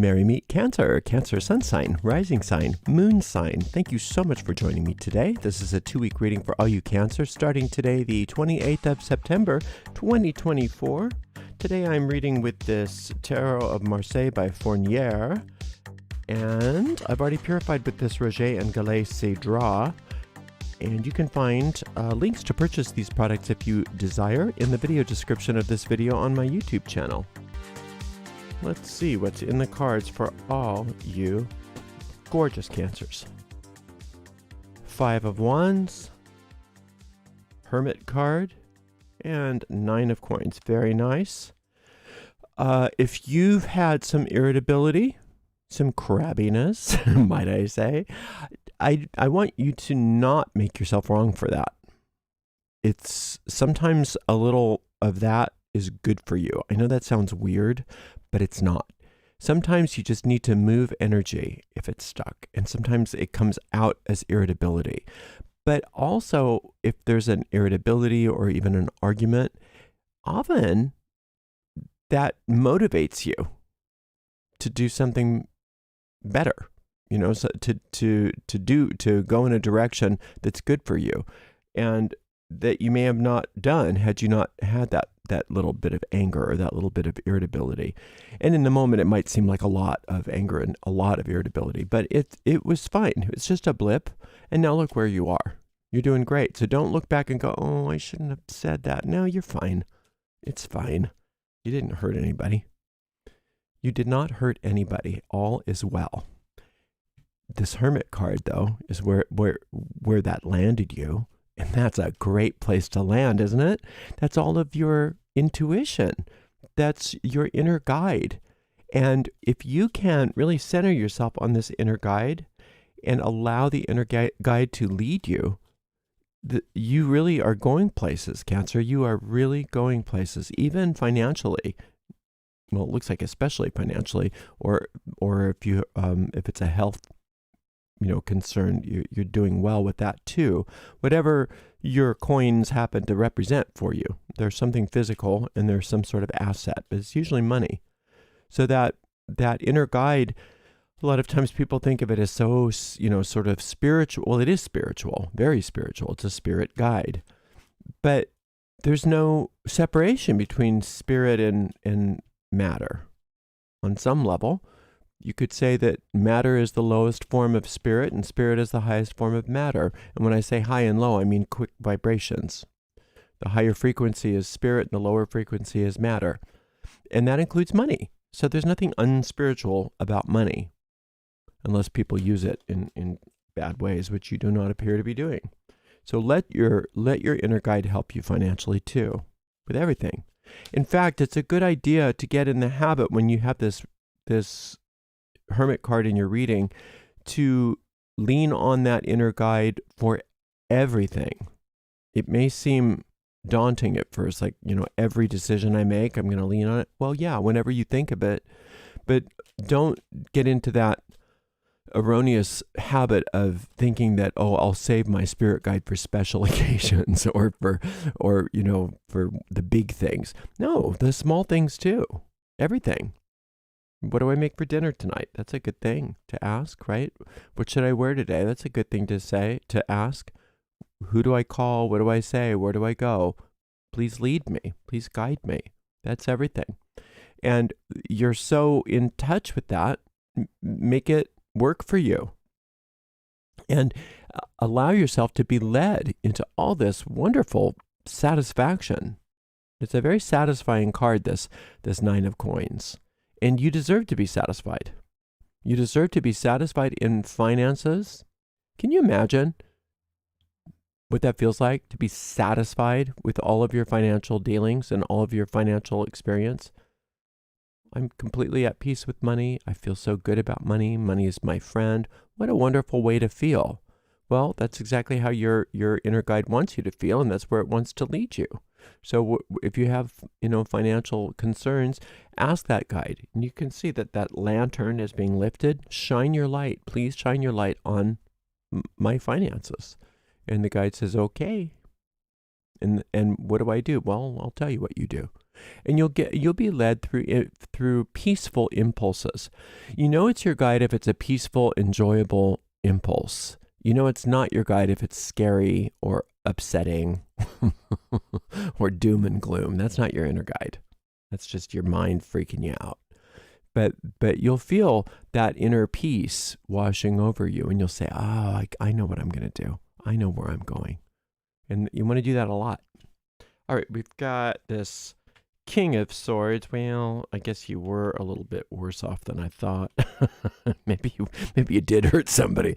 Merry meet Cancer, Cancer sun sign, rising sign, moon sign. Thank you so much for joining me today. This is a 2-week reading for all you Cancer, starting today, the 28th of September, 2024. Today I'm reading with this Tarot of Marseille by Fournier, and I've already purified with this Roger and Gallet Cedra. And you can find links to purchase these products if you desire in the video description of this video on my YouTube channel. Let's see what's in the cards for all you gorgeous Cancers. 5 of Wands, Hermit card, and 9 of Coins. Very nice. If you've had some irritability, some crabbiness, might I say, I want you to not make yourself wrong for that. It's sometimes a little of that is good for you. I know that sounds weird, but it's not. Sometimes you just need to move energy if it's stuck, and sometimes it comes out as irritability. But also, if there's an irritability or even an argument, often that motivates you to do something better. You know, so to go in a direction that's good for you, and that you may have not done had you not had that little bit of anger or that little bit of irritability. And in the moment, it might seem like a lot of anger and a lot of irritability, but it was fine. It's just a blip, and now look where you are. You're doing great. So don't look back and go, "Oh, I shouldn't have said that." No, you're fine. It's fine. You didn't hurt anybody. You did not hurt anybody. All is well. This Hermit card, though, is where that landed you. And that's a great place to land, isn't it? That's all of your intuition. That's your inner guide. And if you can really center yourself on this inner guide and allow the inner guide to lead you, you really are going places, Cancer. You are really going places, even financially. Well, it looks like especially financially, or if it's a health concern, you're doing well with that too. Whatever your coins happen to represent for you, there's something physical and there's some sort of asset, but it's usually money. So that inner guide, a lot of times people think of it as so, sort of spiritual. Well, it is spiritual, very spiritual. It's a spirit guide, but there's no separation between spirit and matter. On some level, you could say that matter is the lowest form of spirit and spirit is the highest form of matter. And when I say high and low, I mean quick vibrations. The higher frequency is spirit and the lower frequency is matter. And that includes money. So there's nothing unspiritual about money, unless people use it in bad ways, which you do not appear to be doing. So let your inner guide help you financially too, with everything. In fact, it's a good idea to get in the habit, when you have this Hermit card in your reading, to lean on that inner guide for everything. It may seem daunting at first, like, every decision I make, I'm going to lean on it. Well, yeah, whenever you think of it, but don't get into that erroneous habit of thinking that, oh, I'll save my spirit guide for special occasions or for the big things. No, the small things too. Everything. What do I make for dinner tonight? That's a good thing to ask, right? What should I wear today? That's a good thing to ask. Who do I call? What do I say? Where do I go? Please lead me. Please guide me. That's everything. And you're so in touch with that, make it work for you. And allow yourself to be led into all this wonderful satisfaction. It's a very satisfying card, this 9 of Coins. And you deserve to be satisfied. You deserve to be satisfied in finances. Can you imagine what that feels like, to be satisfied with all of your financial dealings and all of your financial experience? I'm completely at peace with money. I feel so good about money. Money is my friend. What a wonderful way to feel. Well, that's exactly how your inner guide wants you to feel, and that's where it wants to lead you. So if you have, financial concerns, ask that guide. And you can see that lantern is being lifted. Shine your light. Please shine your light on my finances. And the guide says, okay. And what do I do? Well, I'll tell you what you do. And you'll be led through peaceful impulses. You know it's your guide if it's a peaceful, enjoyable impulse. You know it's not your guide if it's scary or upsetting or doom and gloom. That's not your inner guide. That's just your mind freaking you out. But you'll feel that inner peace washing over you, and you'll say, oh, I know what I'm going to do. I know where I'm going. And you want to do that a lot. All right, we've got this King of Swords. Well, I guess you were a little bit worse off than I thought. maybe you did hurt somebody.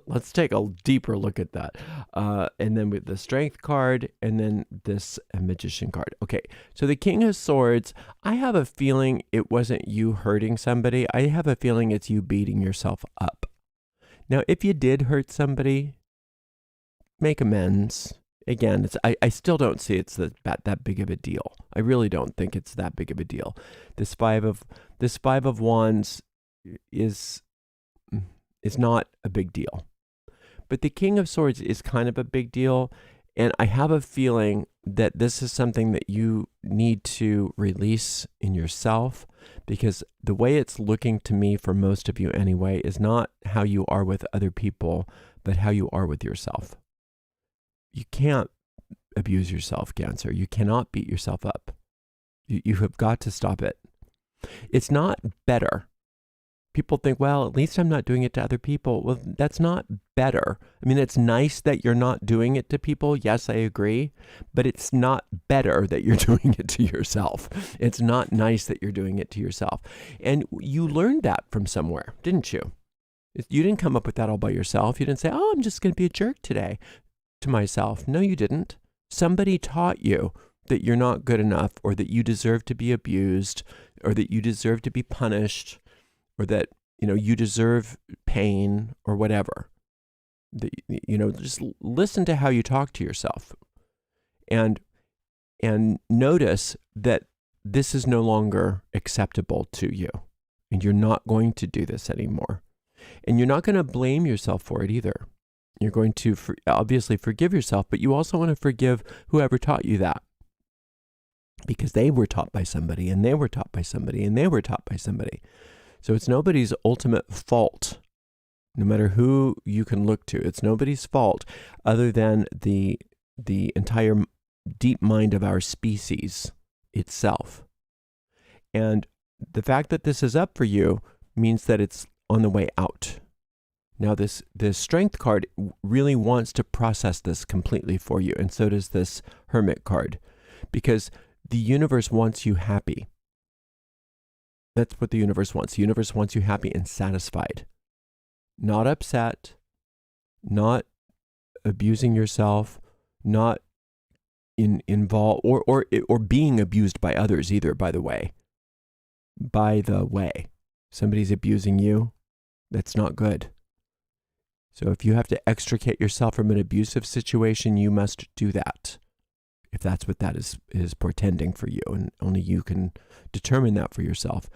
Let's take a deeper look at that. And then with the Strength card, and then this Magician card. Okay, so the King of Swords, I have a feeling it wasn't you hurting somebody. I have a feeling it's you beating yourself up. Now, if you did hurt somebody, make amends. Again, I still don't see it's that big of a deal. I really don't think it's that big of a deal. This five of Wands is not a big deal, but the King of Swords is kind of a big deal, and I have a feeling that this is something that you need to release in yourself, because the way it's looking to me for most of you anyway is not how you are with other people, but how you are with yourself. You can't abuse yourself, Cancer. You cannot beat yourself up. You have got to stop it. It's not better. People think, well, at least I'm not doing it to other people. Well, that's not better. I mean, it's nice that you're not doing it to people. Yes, I agree. But it's not better that you're doing it to yourself. It's not nice that you're doing it to yourself. And you learned that from somewhere, didn't you? You didn't come up with that all by yourself. You didn't say, oh, I'm just going to be a jerk today to myself. No, you didn't. Somebody taught you that you're not good enough, or that you deserve to be abused, or that you deserve to be punished, or that, you deserve pain, or whatever. Just listen to how you talk to yourself, and notice that this is no longer acceptable to you, and you're not going to do this anymore. And you're not going to blame yourself for it either. You're going to obviously forgive yourself, but you also want to forgive whoever taught you that, because they were taught by somebody, and they were taught by somebody, and they were taught by somebody. So it's nobody's ultimate fault, no matter who you can look to. It's nobody's fault other than the entire deep mind of our species itself. And the fact that this is up for you means that it's on the way out. Now, this Strength card really wants to process this completely for you, and so does this Hermit card, because the universe wants you happy. That's what the universe wants. The universe wants you happy and satisfied, not upset, not abusing yourself, not involved or being abused by others either. By the way, somebody's abusing you. That's not good. So if you have to extricate yourself from an abusive situation, you must do that, if that's what that is portending for you, and only you can determine that for yourself.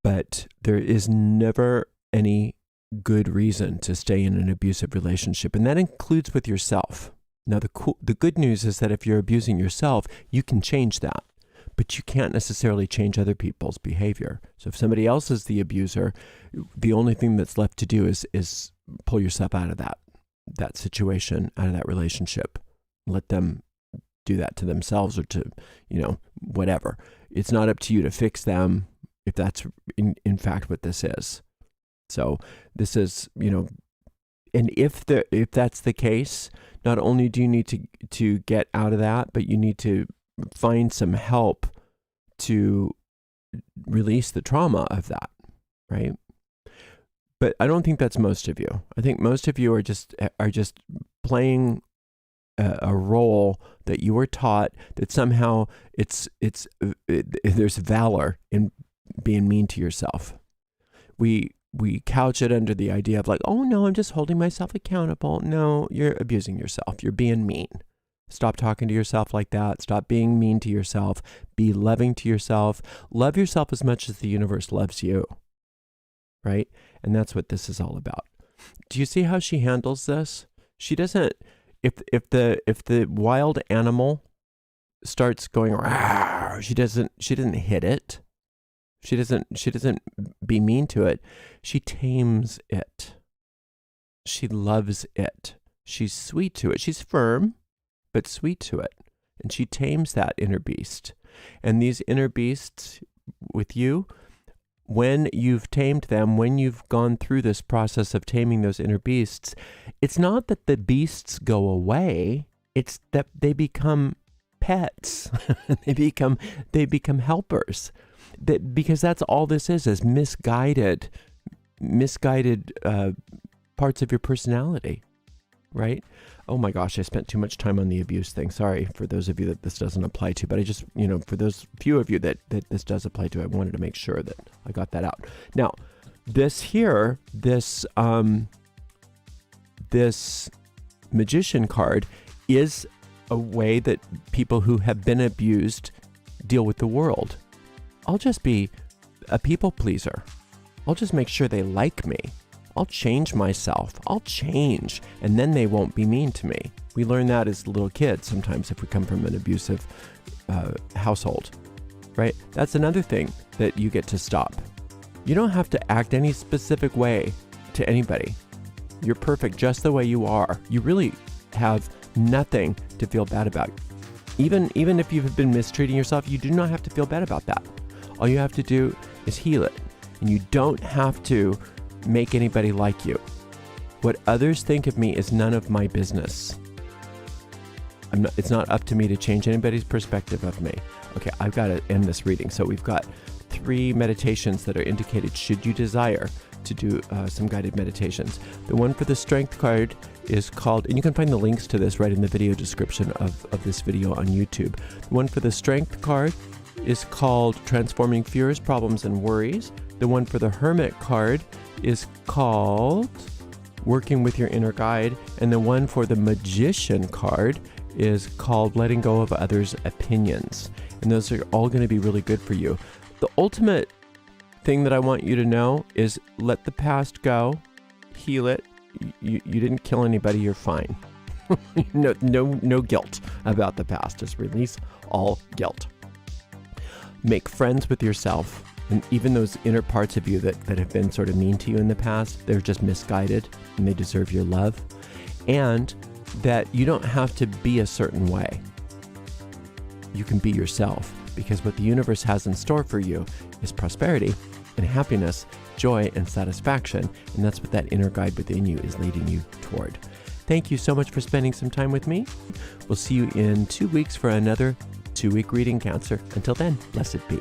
But there is never any good reason to stay in an abusive relationship, and that includes with yourself. Now, the good news is that if you're abusing yourself, you can change that, but you can't necessarily change other people's behavior. So if somebody else is the abuser, the only thing that's left to do is pull yourself out of that situation, out of that relationship. Let them do that to themselves, or to, whatever. It's not up to you to fix them, if that's in fact what this is. So this is, and if that's the case, not only do you need to get out of that, but you need to find some help to release the trauma of that, right? But I don't think that's most of you. I think most of you are just playing a role that you were taught, that somehow there's valor in being mean to yourself. We couch it under the idea of like, oh no, I'm just holding myself accountable. No, you're abusing yourself. You're being mean. Stop talking to yourself like that. Stop being mean to yourself. Be loving to yourself. Love yourself as much as the universe loves you. Right? And that's what this is all about. Do you see how she handles this? She doesn't, if the wild animal starts going, "Rawr," she doesn't hit it. She doesn't be mean to it. She tames it. She loves it. She's sweet to it. She's firm, but sweet to it. And she tames that inner beast. And these inner beasts with you, when you've tamed them, when you've gone through this process of taming those inner beasts, it's not that the beasts go away. It's that they become pets. they become helpers. Because that's all this is misguided parts of your personality, right? Oh my gosh, I spent too much time on the abuse thing. Sorry for those of you that this doesn't apply to, but I just, for those few of you that this does apply to, I wanted to make sure that I got that out. Now, this magician card is a way that people who have been abused deal with the world. I'll just be a people pleaser. I'll just make sure they like me. I'll change myself. I'll change, and then they won't be mean to me. We learn that as little kids sometimes if we come from an abusive household, right? That's another thing that you get to stop. You don't have to act any specific way to anybody. You're perfect just the way you are. You really have nothing to feel bad about. Even if you've been mistreating yourself, you do not have to feel bad about that. All you have to do is heal it. And you don't have to make anybody like you. What others think of me is none of my business. It's not up to me to change anybody's perspective of me. Okay, I've got to end this reading. So we've got 3 meditations that are indicated should you desire to do some guided meditations. The one for the strength card is called, and you can find the links to this right in the video description of this video on YouTube. The one for the strength card is called Transforming Fears, Problems, and Worries. The one for the Hermit card is called Working with Your Inner Guide. And the one for the Magician card is called Letting Go of Others' Opinions. And those are all going to be really good for you. The ultimate thing that I want you to know is let the past go, heal it. You didn't kill anybody, you're fine. No guilt about the past. Just release all guilt. Make friends with yourself. And even those inner parts of you that have been sort of mean to you in the past, they're just misguided and they deserve your love. And that you don't have to be a certain way. You can be yourself, because what the universe has in store for you is prosperity and happiness, joy and satisfaction. And that's what that inner guide within you is leading you toward. Thank you so much for spending some time with me. We'll see you in 2 weeks for another 2-week reading, Cancer. Until then, blessed be.